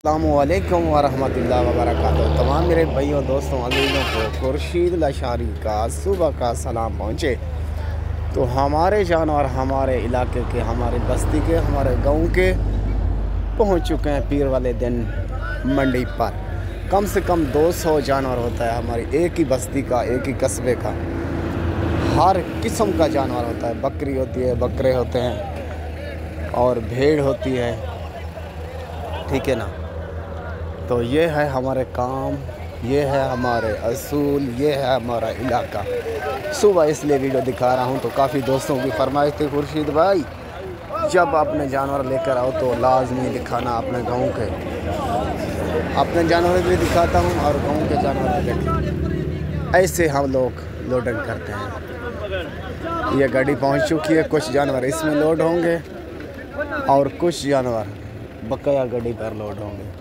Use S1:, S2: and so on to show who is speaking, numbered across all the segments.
S1: अस्सलामुअलैकुम वरहमतुल्लाहि वबरकातुहू। तमाम मेरे भाइयों दोस्तों अज़ीज़ों को खुर्शीद लाशारी का सुबह का सलाम पहुँचे। तो हमारे जानवर हमारे इलाके के, हमारे बस्ती के, हमारे गांव के पहुँच चुके हैं पीर वाले दिन मंडी पर। कम से कम 200 जानवर होता है हमारी एक ही बस्ती का, एक ही कस्बे का। हर किस्म का जानवर होता है, बकरी होती है, बकरे होते हैं और भेड़ होती है, ठीक है ना। तो ये है हमारे काम, ये है हमारे असूल, ये है हमारा इलाका। सुबह इसलिए वीडियो दिखा रहा हूँ तो काफ़ी दोस्तों की फरमाइश थी, खुर्शीद भाई जब अपने जानवर लेकर आओ तो लाजमी दिखाना अपने गाँव के। अपने जानवर भी दिखाता हूँ और गाँव के जानवर भी देखें। ऐसे हम लोग लोडिंग करते हैं। ये गाड़ी पहुँच चुकी है, कुछ जानवर इसमें लोड होंगे और कुछ जानवर बकाया गाड़ी पर लोड होंगे।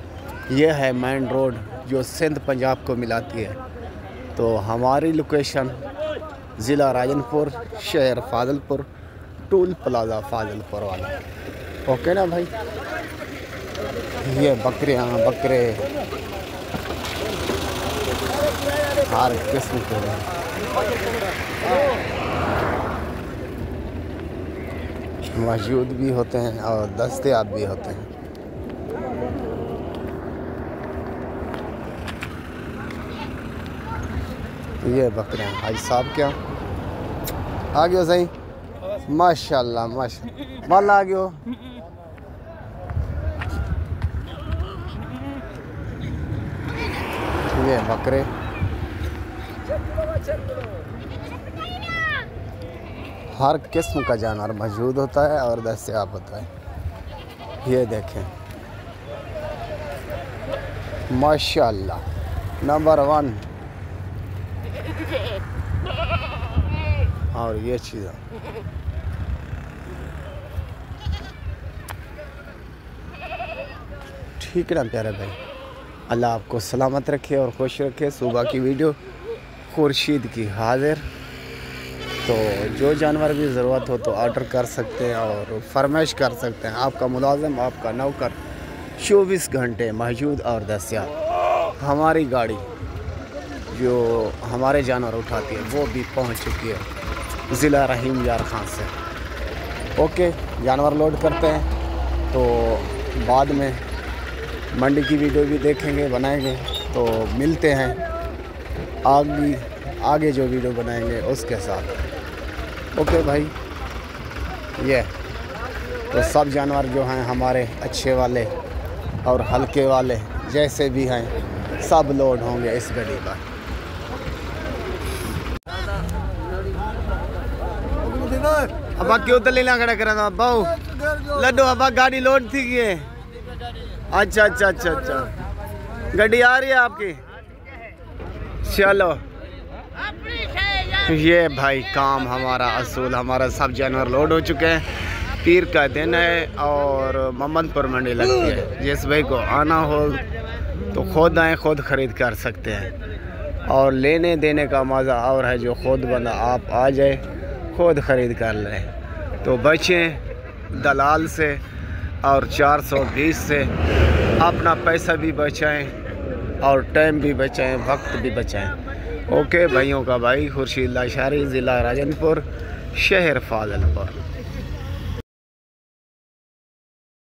S1: ये है मेन रोड जो सिंध पंजाब को मिलाती है। तो हमारी लोकेशन ज़िला राजनपुर, शहर फाजिलपुर, टूल प्लाजा फाजिलपुर वाला। ओके ना भाई। ये बकरियाँ, बकरे हर किस्म के मौजूद भी होते हैं और दस्तयाब भी होते हैं। ये बकरियाँ भाई साहब क्या आ गयो सही, माशाल्लाह माशाल्लाह माल आ गयो। ये बकरे हर किस्म का जानवर मौजूद होता है और दस्तयाब होता है। ये देखें माशाल्लाह नंबर 1। और ये चीज़ ठीक है ना प्यारे भाई। अल्लाह आपको सलामत रखे और खुश रखे। सुबह की वीडियो खुर्शीद की हाजिर। तो जो जानवर भी ज़रूरत हो तो ऑर्डर कर सकते हैं और फरमाइश कर सकते हैं। आपका मुलाजिम, आपका नौकर 24 घंटे मौजूद और दस्तयाब। हमारी गाड़ी जो हमारे जानवर उठाती है वो भी पहुंच चुकी है ज़िला रहीम यार खान से। ओके, जानवर लोड करते हैं तो बाद में मंडी की वीडियो भी देखेंगे, बनाएंगे। तो मिलते हैं आगे जो वीडियो बनाएंगे उसके साथ। ओके भाई। ये तो सब जानवर जो हैं हमारे अच्छे वाले और हल्के वाले जैसे भी हैं सब लोड होंगे इस गाड़ी पर। अब क्यों तो लेना खड़ा करा बाऊ लड्डू, अब गाड़ी लोड थी कि अच्छा अच्छा अच्छा अच्छा गाड़ी आ रही है आपकी। चलो ये भाई काम हमारा असूल, हमारा सब जानवर लोड हो चुके हैं। पीर का दिन है और मोहम्मदपुर मंडी लगती है। जिस भाई को आना हो तो खुद आए, खुद ख़रीद कर सकते हैं। और लेने देने का मज़ा और है जो खुद बंदा आप आ जाए खुद ख़रीद कर लें। तो बचें दलाल से और 420 से। अपना पैसा भी बचाएं और टाइम भी बचाएं, वक्त भी बचाएं। ओके भाइयों का भाई खुर्शीद लाशारी, ज़िला राजनपुर, शहर फाजिलपुर।